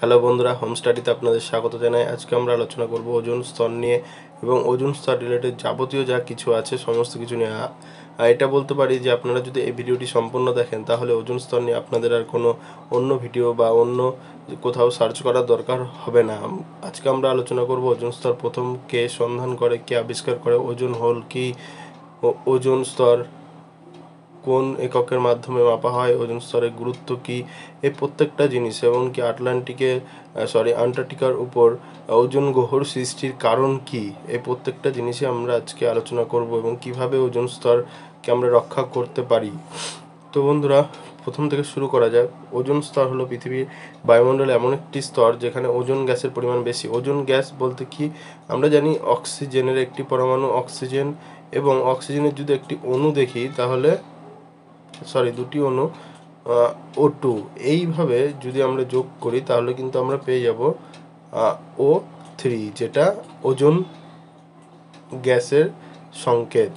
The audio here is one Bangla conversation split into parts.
হ্যালো বন্ধুরা, হোম স্টাডিতে আপনাদের স্বাগত জানাই। আজকে আমরা আলোচনা করব ওজোন স্তর নিয়ে এবং ওজোন স্তর রিলেটেড যাবতীয় যা কিছু আছে সমস্ত কিছু নিয়ে। এটা বলতে পারি যে আপনারা যদি এই ভিডিওটি সম্পূর্ণ দেখেন তাহলে ওজোন স্তর নিয়ে আপনাদের আর কোনো অন্য ভিডিও বা অন্য কোথাও সার্চ করার দরকার হবে না। আজকে আমরা আলোচনা করব ওজোন স্তর প্রথম কে সন্ধান করে, কে আবিষ্কার করে, ওজোন হল কি, ওজোন স্তর কোন এককের মাধ্যমে মাপা হয়, ওজোন স্তরের গুরুত্ব কী, এই প্রত্যেকটা জিনিস, এমনকি আন্টার্কটিকার উপর ওজোন গ্রহর সৃষ্টির কারণ কি, এই প্রত্যেকটা জিনিসই আমরা আজকে আলোচনা করব এবং কিভাবে ওজোন স্তরকে আমরা রক্ষা করতে পারি। তো বন্ধুরা, প্রথম থেকে শুরু করা যাক। ওজোন স্তর হলো পৃথিবীর বায়ুমণ্ডলে এমন একটি স্তর যেখানে ওজোন গ্যাসের পরিমাণ বেশি। ওজোন গ্যাস বলতে কি, আমরা জানি অক্সিজেনের একটি পরমাণু অক্সিজেন, এবং অক্সিজেনের যদি একটি অণু দেখি তাহলে দুটি অণু O2, এইভাবে যদি আমরা যোগ করি তাহলে কিন্তু আমরা পেয়ে যাব O3, যেটা ওজোন গ্যাসের সংকেত।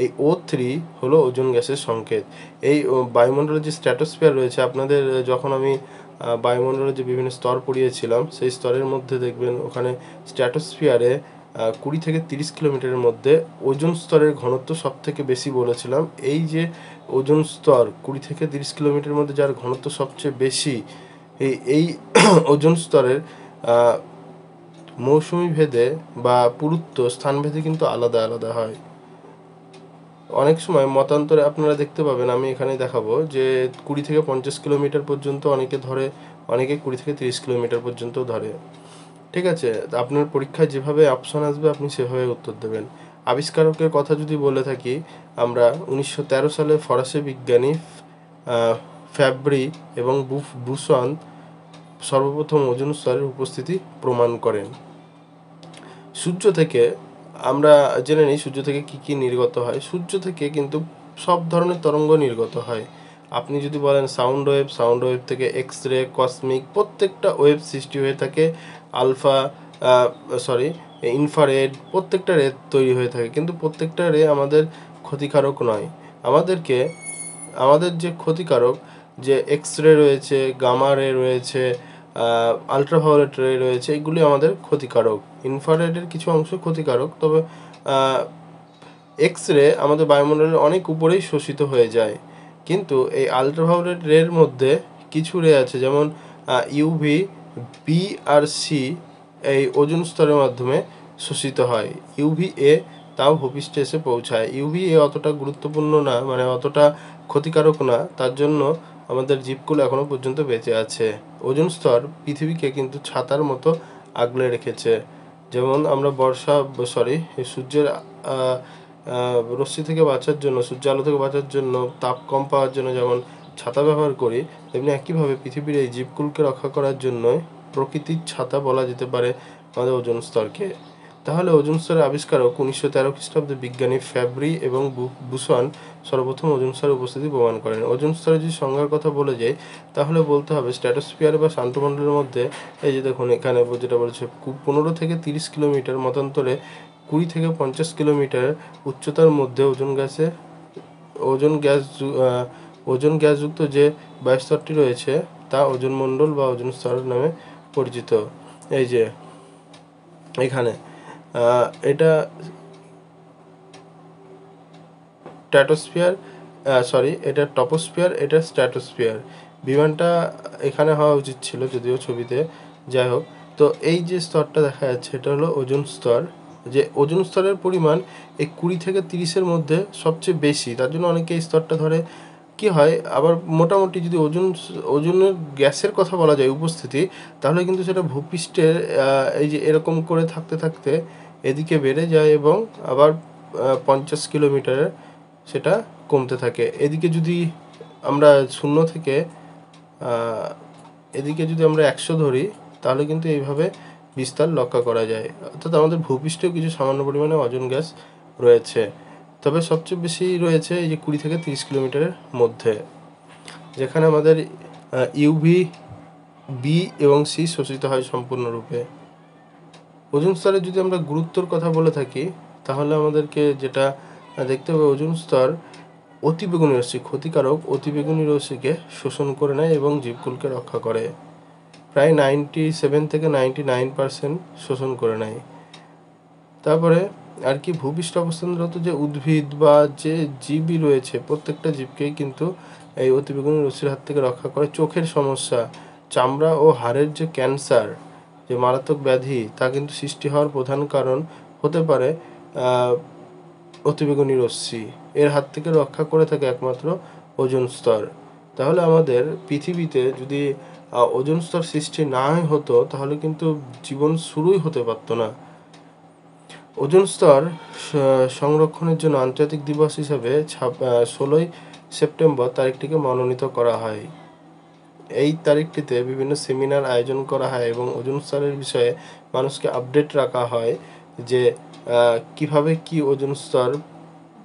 এই O3 হলো ওজোন গ্যাসের সংকেত। এই বায়ুমণ্ডলের যে স্ট্র্যাটোস্ফিয়ার রয়েছে, আপনাদের যখন আমি বায়ুমণ্ডলের যে বিভিন্ন স্তর পড়িয়েছিলাম সেই স্তরের মধ্যে দেখবেন ওখানে স্ট্র্যাটোস্ফিয়ারে 20 থেকে 30 কিলোমিটারের মধ্যে ওজোন স্তরের ঘনত্ব সব থেকে বেশি বলেছিলাম। এই যে ওজোন স্তর 20 থেকে 30 কিলোমিটারের মধ্যে যার ঘনত্ব সবচেয়ে বেশি, এই ওজোন স্তরের মৌসুমি ভেদে বা পুরুত্ব স্থানভেদে কিন্তু আলাদা আলাদা হয়। অনেক সময় মতান্তরে আপনারা দেখতে পাবেন, আমি এখানে দেখাবো যে 20 থেকে 50 কিলোমিটার পর্যন্ত অনেকে ধরে, অনেকে 20 থেকে 30 কিলোমিটার পর্যন্ত ধরে। ঠিক আছে, আপনার পরীক্ষায় যেভাবে অপশন আসবে আপনি সেভাবে উত্তর দেবেন। আবিষ্কারকের কথা যদি বলে থাকি, আমরা 1913 সালে ফরাসি বিজ্ঞানী ফ্যাব্রি এবং বুসন সর্বপ্রথম ওজোন স্তরের উপস্থিতি প্রমাণ করেন। সূর্য থেকে আমরা জেনে নিই সূর্য থেকে কি কি নির্গত হয়। সূর্য থেকে কিন্তু সব ধরনের তরঙ্গ নির্গত হয়। আপনি যদি বলেন সাউন্ড ওয়েভ থেকে এক্স রে, কসমিক, প্রত্যেকটা ওয়েভ সৃষ্টি হয়ে থাকে। ইনফ্রারেড, প্রত্যেকটা রে তৈরি হয়ে থাকে, কিন্তু প্রত্যেকটা রে আমাদের ক্ষতিকারক নয়। আমাদের যে ক্ষতিকারক, যে এক্স রে রয়েছে, গামা রে রয়েছে, আলট্রাভায়োলেট রে রয়েছে, এগুলি আমাদের ক্ষতিকারক। ইনফ্রারেডের কিছু অংশ ক্ষতিকারক, তবে এক্স রে আমাদের বায়ুমণ্ডলের অনেক উপরেই শোষিত হয়ে যায়। কিন্তু এই আলট্রাভায়োলেট রের মধ্যে কিছু রে আছে, যেমন ইউভি, বি আর সি, এই ওজোন স্তরের মাধ্যমে শোষিত হয়। ইউভি এ তাও ভূপৃষ্ঠে এসে পৌঁছায়। ইউভি এ অতটা গুরুত্বপূর্ণ না, মানে অতটা ক্ষতিকারক না, তার জন্য আমাদের জীবকুল এখনো পর্যন্ত বেঁচে আছে। ওজোন স্তর পৃথিবীকে কিন্তু ছাতার মতো আগলে রেখেছে। যেমন আমরা সূর্যের রশ্মি থেকে বাঁচার জন্য, সূর্য আলো থেকে বাঁচার জন্য, তাপ কম পাওয়ার জন্য যেমন ছাতা ব্যবহার করি, তেমনি একইভাবে পৃথিবীর এই জীবকুলকে রক্ষা করার জন্য প্রকৃতির ছাতা বলা যেতে পারে আমাদের ওজোন স্তরকে। তাহলে ওজোন স্তরের আবিষ্কারক 1913 খ্রিস্টাব্দে বিজ্ঞানী ফ্যাব্রি এবং বুসন সর্বপ্রথম ওজোন স্তরের উপস্থিতি প্রমাণ করেন। ওজোন স্তরের যদি সংজ্ঞার কথা বলে যাই তাহলে বলতে হবে স্ট্র্যাটোস্ফিয়ার বা শান্তমণ্ডলের মধ্যে, এই যে দেখুন এখানে যেটা বলেছে, 15 থেকে 30 কিলোমিটার, মতান্তরে 20 থেকে 50 কিলোমিটার উচ্চতার মধ্যে ওজোন গ্যাসযুক্ত যে বায়ুস্তরটি রয়েছে তা ওজোন মণ্ডল বা ওজোন স্তর নামে পরিচিত। এই যে এখানে এটা এটা টপোস্ফিয়ার, এটা স্ট্র্যাটোস্ফিয়ার। বিমানটা এখানে হওয়া উচিত ছিল, যদিও ছবিতে, যাই হোক। তো এই যে স্তরটা দেখা যাচ্ছে এটা হলো ওজোন স্তর। যে ওজোন স্তরের পরিমাণ এই 20 থেকে 30-এর মধ্যে সবচেয়ে বেশি, তার জন্য অনেকে এই স্তরটা ধরে। কি হয় আবার, মোটামুটি যদি ওজোনের গ্যাসের কথা বলা যায় উপস্থিতি, তাহলে কিন্তু সেটা ভূপৃষ্ঠের এই যে এরকম করে থাকতে থাকতে এদিকে বেড়ে যায় এবং আবার 50 কিলোমিটারে সেটা কমতে থাকে। এদিকে যদি আমরা 0 থেকে এদিকে যদি আমরা 100 ধরি তাহলে কিন্তু এইভাবে বিস্তার লক্ষ্য করা যায়। অর্থাৎ আমাদের ভূপৃষ্ঠেও কিছু সামান্য পরিমাণে ওজোন গ্যাস রয়েছে, তবে সবচেয়ে বেশি রয়েছে এই যে 20 থেকে 30 কিলোমিটারের মধ্যে, যেখানে আমাদের ইউভি, বি এবং সি শোষিত হয় সম্পূর্ণরূপে। ওজোন স্তরের যদি আমরা গুরুত্বর কথা বলে থাকি তাহলে আমাদেরকে যেটা দেখতে হবে, ওজোন স্তর ক্ষতিকারক অতিবেগুনি রশ্মিকে শোষণ করে নেয় এবং জীবকুলকে রক্ষা করে। প্রায় 97 থেকে 99% শোষণ করে নেয়। তারপরে আর কি ভূপৃষ্ঠ অবস্থানরত যে উদ্ভিদ বা যে জীবই রয়েছে প্রত্যেকটা জীবকেই কিন্তু এই অতিবেগুনি রশ্মির হাত থেকে রক্ষা করে। চোখের সমস্যা, চামড়া ও হাড়ের যে ক্যান্সার, যে মারাত্মক ব্যাধি, তা কিন্তু সৃষ্টি হওয়ার প্রধান কারণ হতে পারে অতিবেগুনি রশ্মি। এর হাত থেকে রক্ষা করে থাকে একমাত্র ওজোন স্তর। তাহলে আমাদের পৃথিবীতে যদি ওজোন স্তর সৃষ্টি না হতো তাহলে কিন্তু জীবন শুরুই হতে পারতো না। ওজোন স্তর সংরক্ষণের জন্য আন্তর্জাতিক দিবস হিসেবে 16ই সেপ্টেম্বর তারিখটিকে মনোনীত করা হয়। এই তারিখটিতে বিভিন্ন সেমিনার আয়োজন করা হয় এবং ওজোন স্তরের বিষয়ে মানুষকে আপডেট রাখা হয় যে কিভাবে কি ওজোন স্তর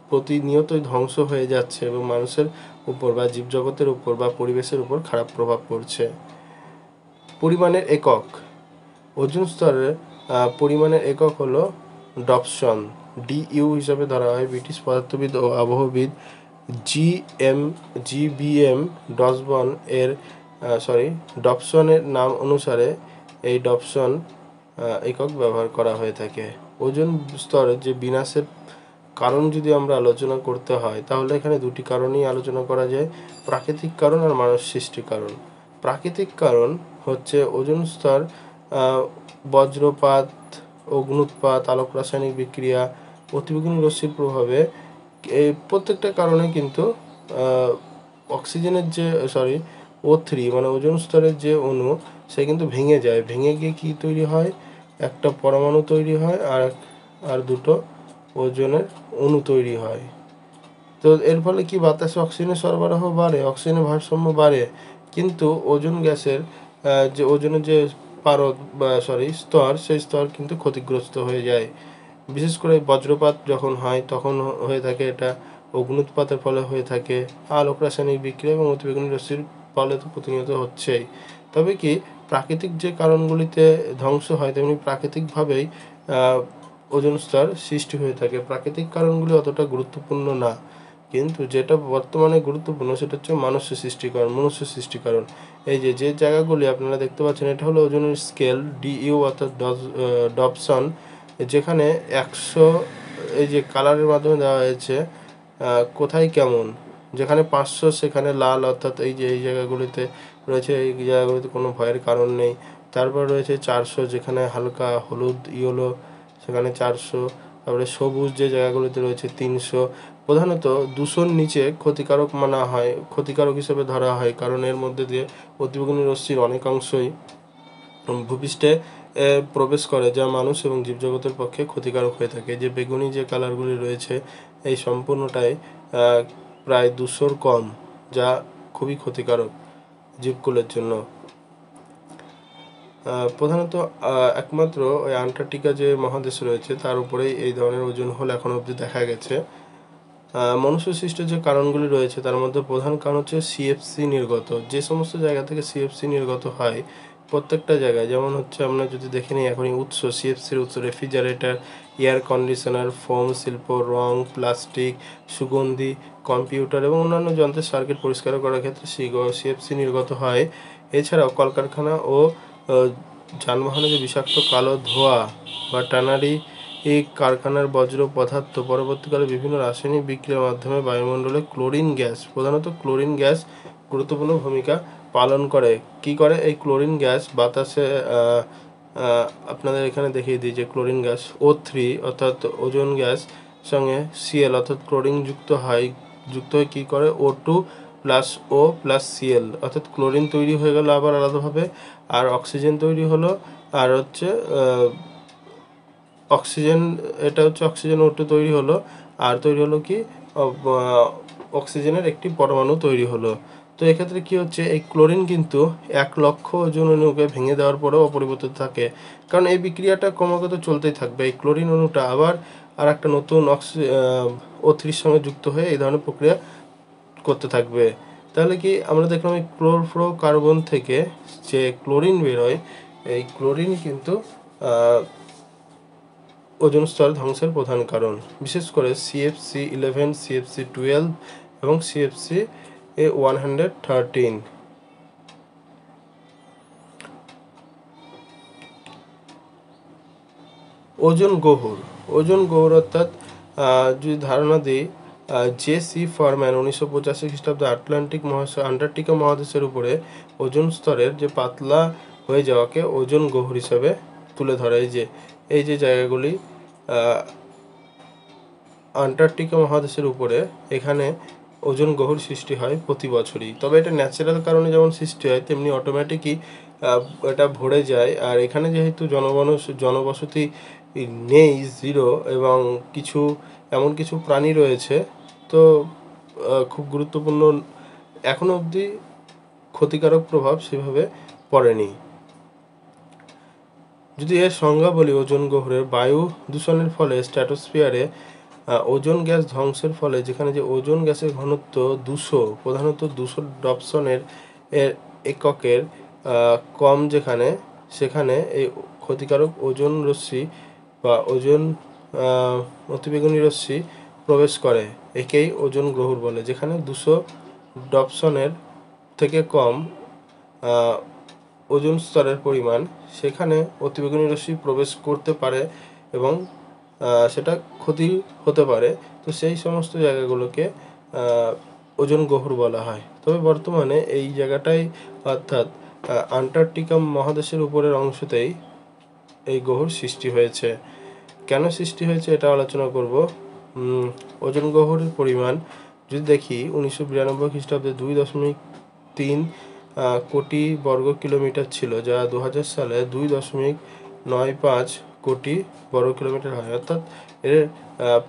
প্রতিনিয়তই ধ্বংস হয়ে যাচ্ছে এবং মানুষের উপর বা জীবজগতের উপর বা পরিবেশের উপর খারাপ প্রভাব পড়ছে। পরিমাণের একক, ওজোন স্তরের পরিমাণের একক হলো ডপসন, ডিইউ হিসাবে ধরা হয়। ব্রিটিশ পদার্থবিদ ও আবহবিদ জিবিএম ডসবন এর ডপসনের নাম অনুসারে এই ডপসন একক ব্যবহার করা হয়ে থাকে। ওজোন স্তরের যে বিনাশের কারণ যদি আমরা আলোচনা করতে হয় তাহলে এখানে দুটি কারণই আলোচনা করা যায়, প্রাকৃতিক কারণ আর মানব সৃষ্টি কারণ। প্রাকৃতিক কারণ হচ্ছে ওজোন স্তর বজ্রপাত, অগ্নুৎপাত, আলোক রাসায়নিক বিক্রিয়া, অতিবেগুনি রশ্মির প্রভাবে এই প্রত্যেকটা কারণে কিন্তু অক্সিজেনের যে O3 মানে ওজোন স্তরের যে অণু সে কিন্তু ভেঙে যায়। ভেঙে গিয়ে কি তৈরি হয়, একটা পরমাণু তৈরি হয় আর দুটো ওজনের অণু তৈরি হয়। তো এর ফলে কি বাতাসে অক্সিজেনের সরবরাহ বাড়ে, অক্সিজেনের ভারসাম্য বাড়ে, কিন্তু ওজোন গ্যাসের যে ওজনের যে পারদ বা স্তর, সেই স্তর কিন্তু ক্ষতিগ্রস্ত হয়ে যায়। বিশেষ করে বজ্রপাত যখন হয় তখন হয়ে থাকে এটা, অগ্নুৎপাতের ফলে হয়ে থাকে, আলোক রাসায়নিক বিক্রিয়া এবং অতিবেগুনি রশ্মির ফলে তো প্রতিনিয়ত হচ্ছেই। তবে কি প্রাকৃতিক যে কারণগুলিতে ধ্বংস হয় তেমনি প্রাকৃতিকভাবেই ওজোন স্তর সৃষ্টি হয়ে থাকে। প্রাকৃতিক কারণগুলি অতটা গুরুত্বপূর্ণ না, কিন্তু যেটা বর্তমানে গুরুত্বপূর্ণ সেটা হচ্ছে মনুষ্য সৃষ্টি কারণ। এই যে জায়গাগুলি আপনারা দেখতে পাচ্ছেন এটা হলো ওজনের স্কেল ডিইউ অর্থাৎ ডপসন, যেখানে 100 এই যে কালারের মাধ্যমে দেওয়া হয়েছে কোথায় কেমন, যেখানে 500 সেখানে লাল, অর্থাৎ এই যে এই জায়গাগুলিতে রয়েছে, এই জায়গাগুলিতে কোনো ভয়ের কারণ নেই। তারপর রয়েছে 400 যেখানে হালকা হলুদ ইয়েলো সেখানে 400, তারপরে সবুজ যে জায়গাগুলিতে রয়েছে 300। প্রধানত 200-র নিচে ক্ষতিকারক মানা হয়, ক্ষতিকারক হিসেবে ধরা হয়, কারণ এর মধ্যে দিয়ে অতিবেগুনি রশ্মির অনেকাংশই ভূপৃষ্ঠে প্রবেশ করে যা মানুষ এবং জীবজগতের পক্ষে ক্ষতিকারক হয়ে থাকে। যে বেগুনি যে কালারগুলি রয়েছে এই সম্পূর্ণটাই প্রায় 200-র কম, যা খুবই ক্ষতিকারক জীবকুলের জন্য। প্রধানত একমাত্র ওই আন্টার্কটিকা যে মহাদেশ রয়েছে তার উপরেই এই ধরনের ওজোন হল এখন অবধি দেখা গেছে। মনুষ্য সৃষ্ট যে কারণগুলি রয়েছে তার মধ্যে প্রধান কারণ হচ্ছে সিএফসি নির্গত। যে সমস্ত জায়গা থেকে সিএফসি নির্গত হয় প্রত্যেকটা জায়গায়, যেমন হচ্ছে আমরা যদি দেখে নিই এখনই উৎস, সিএফসির উৎস রেফ্রিজারেটর, এয়ার কন্ডিশনার, ফোম শিল্প, রং, প্লাস্টিক, সুগন্ধি, কম্পিউটার এবং অন্যান্য যন্ত্রের সার্কিট পরিষ্কার করার ক্ষেত্রে সিএফসি নির্গত হয়। এছাড়াও কলকারখানা ও যানবাহনে যে বিষাক্ত কালো ধোঁয়া বা টানারি, এই কারখানার বজ্র পদার্থ পরবর্তীকালে বিভিন্ন রাসায়নিক বিক্রিয়ার মাধ্যমে বায়ুমণ্ডলে ক্লোরিন গ্যাস, প্রধানত ক্লোরিন গ্যাস গুরুত্বপূর্ণ ভূমিকা পালন করে। কি করে এই ক্লোরিন গ্যাস বাতাসে, আপনাদের এখানে দেখিয়ে দিই যে ক্লোরিন গ্যাস O3 অর্থাৎ ওজোন গ্যাস সঙ্গে Cl অর্থাৎ ক্লোরিন যুক্ত হয়ে কি করে O2 plus O plus Cl অর্থাৎ ক্লোরিন তৈরি হয়ে গেল আবার আলাদাভাবে, আর অক্সিজেন তৈরি হলো, আর হচ্ছে অক্সিজেন, এটা হচ্ছে অক্সিজেন O2 তৈরি হলো, আর তৈরি হলো কি অক্সিজেনের একটি পরমাণু তৈরি হলো। তো এক্ষেত্রে কি হচ্ছে, এই ক্লোরিন কিন্তু 1 লক্ষ ওজোন অণুকে ভেঙে দেওয়ার পরেও অপরিবর্তিত থাকে, কারণ এই বিক্রিয়াটা ক্রমাগত চলতেই থাকবে। এই ক্লোরিন অণুটা আবার আর একটা নতুন O3-র সঙ্গে যুক্ত হয়ে এই ধরনের প্রক্রিয়া করতে থাকবে। তাহলে কি আমরা দেখলাম এই ক্লোরোফ্লোরোকার্বন থেকে যে ক্লোরিন বেরোয়, এই ক্লোরিন কিন্তু ওজোন স্তর ধ্বংসের প্রধান কারণ। বিশেষ করে CFC11, CFC12 এবং CFC113। ওজন গহ্বর অর্থাৎ যদি ধারণা দিই, জে.সি. ফরম্যান 1985 খ্রিস্টাব্দে আন্টার্কটিকা মহাদেশের উপরে ওজন স্তরের যে পাতলা হয়ে যাওয়াকে ওজন গহ্বর হিসাবে তুলে ধরে। এই যে জায়গাগুলি আন্টার্কটিকা মহাদেশের উপরে, এখানে ওজন গহ্বর সৃষ্টি হয় প্রতি বছরই। তবে এটা ন্যাচারাল কারণে যেমন সৃষ্টি হয়, তেমনি অটোমেটিকই এটা ভরে যায়। আর এখানে যেহেতু জনবসতি নেই, জিরো, এবং এমন কিছু প্রাণী রয়েছে, তো খুব গুরুত্বপূর্ণ, এখনো অবধি ক্ষতিকারক প্রভাব সেভাবে পড়েনি। যদি এর সংজ্ঞা বলি ওজন গহ্বরের, বায়ু দূষণের ফলে স্ট্র্যাটোস্ফিয়ারে ওজন গ্যাস ধ্বংসের ফলে যেখানে যে ওজন গ্যাসের ঘনত্ব 200, প্রধানত 200 ডপসনের এককের কম, সেখানে এই ক্ষতিকারক ওজন রশ্মি বা ওজন অতিবেগুনি রশ্মি প্রবেশ করে। একেই ওজন গহ্বর বলে। যেখানে 200 ডপসনের থেকে কম ওজন স্তরের পরিমাণ, সেখানে অতিবেগুনি রশ্মি প্রবেশ করতে পারে এবং সেটা ক্ষতি হতে পারে। তো সেই সমস্ত জায়গাগুলোকে ওজন গহ্বর বলা হয়। তবে বর্তমানে এই জায়গাটাই, অর্থাৎ আন্টার্কটিকা মহাদেশের উপরের অংশতেই এই গহ্বর সৃষ্টি হয়েছে। কেন সৃষ্টি হয়েছে এটা আলোচনা করব। ওজন গহ্বরের পরিমাণ যদি দেখি, 1992 খ্রিস্টাব্দে 2.3 কোটি বর্গ কিলোমিটার ছিল, যা 2000 সালে 2.95 কোটি বর্গ কিলোমিটার হয়। অর্থাৎ এর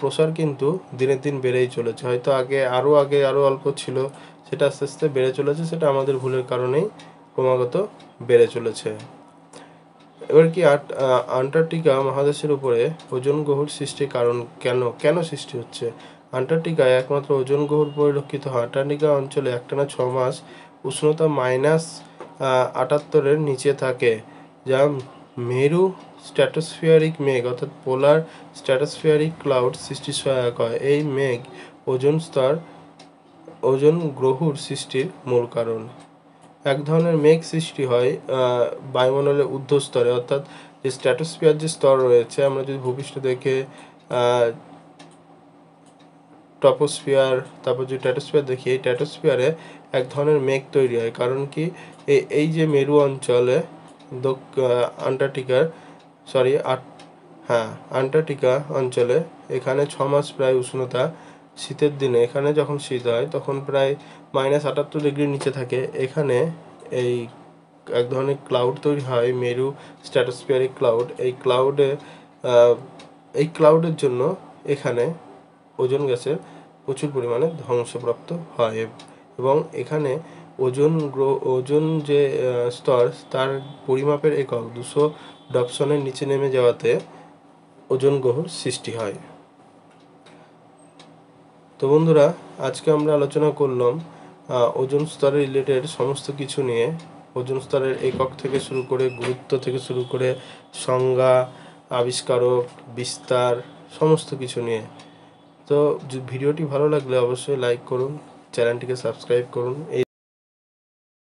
প্রসার কিন্তু দিনের দিন বেড়েই চলেছে। হয়তো আরও অল্প ছিল, সেটা আস্তে আস্তে বেড়ে চলেছে। সেটা আমাদের ভুলের কারণেই ক্রমাগত বেড়ে চলেছে। এবার কি, আন্টার্কটিকা মহাদেশের উপরে ওজন গহ্বর সৃষ্টির কারণ কেন সৃষ্টি হচ্ছে? আন্টার্কটিকায় একমাত্র ওজন গহ্বর পরিলক্ষিত হয় আন্টার্কটিকা অঞ্চলে একটানা 6 মাস উষ্ণতা -78 নিচে থাকে, যা মেরু স্ট্র্যাটোস্ফিয়ারিক মেঘ অর্থাৎ পোলার স্ট্র্যাটোস্ফিয়ারিক ক্লাউড সৃষ্টি সহায়ক হয়। এই মেঘ ওজন গ্রহর সৃষ্টির মূল কারণ। এক ধরনের মেঘ সৃষ্টি হয় বায়ুমণ্ডলের ঊর্ধ্বস্তরে, অর্থাৎ যে স্ট্র্যাটোস্ফিয়ার যে স্তর রয়েছে, আমরা যদি ভূপৃষ্ঠ দেখে টপোস্ফিয়ার, তারপর যদি স্ট্র্যাটোস্ফিয়ার দেখি, এই স্ট্র্যাটোস্ফিয়ারে এক ধরনের মেঘ তৈরি হয়। কারণ কি, এই যে মেরু অঞ্চলে আন্টার্কটিকা অঞ্চলে এখানে 6 মাস প্রায় উষ্ণতা, শীতের দিনে এখানে যখন শীত হয় তখন প্রায় -78 নিচে থাকে। এখানে এই এক ধরনের ক্লাউড তৈরি হয়, মেরু স্ট্র্যাটোস্ফিয়ারিক ক্লাউড। এই ক্লাউডের জন্য এখানে ওজন গ্যাসের প্রচুর পরিমাণে ধ্বংসপ্রাপ্ত হয় এবং এখানে ওজন যে স্তর, তার পরিমাপের একক 200 ডপসনের নিচে নেমে যাওয়াতে ওজন গহ্বর সৃষ্টি হয়। তো বন্ধুরা, আজকে আমরা আলোচনা করলাম ওজন স্তরের রিলেটেড সমস্ত কিছু নিয়ে। ওজন স্তরের একক থেকে শুরু করে, গুরুত্ব থেকে শুরু করে, সংজ্ঞা, আবিষ্কারক, বিস্তার, সমস্ত কিছু নিয়ে। তো ভিডিওটি ভালো লাগলে অবশ্যই লাইক করুন, চ্যানেলটিকে সাবস্ক্রাইব করুন।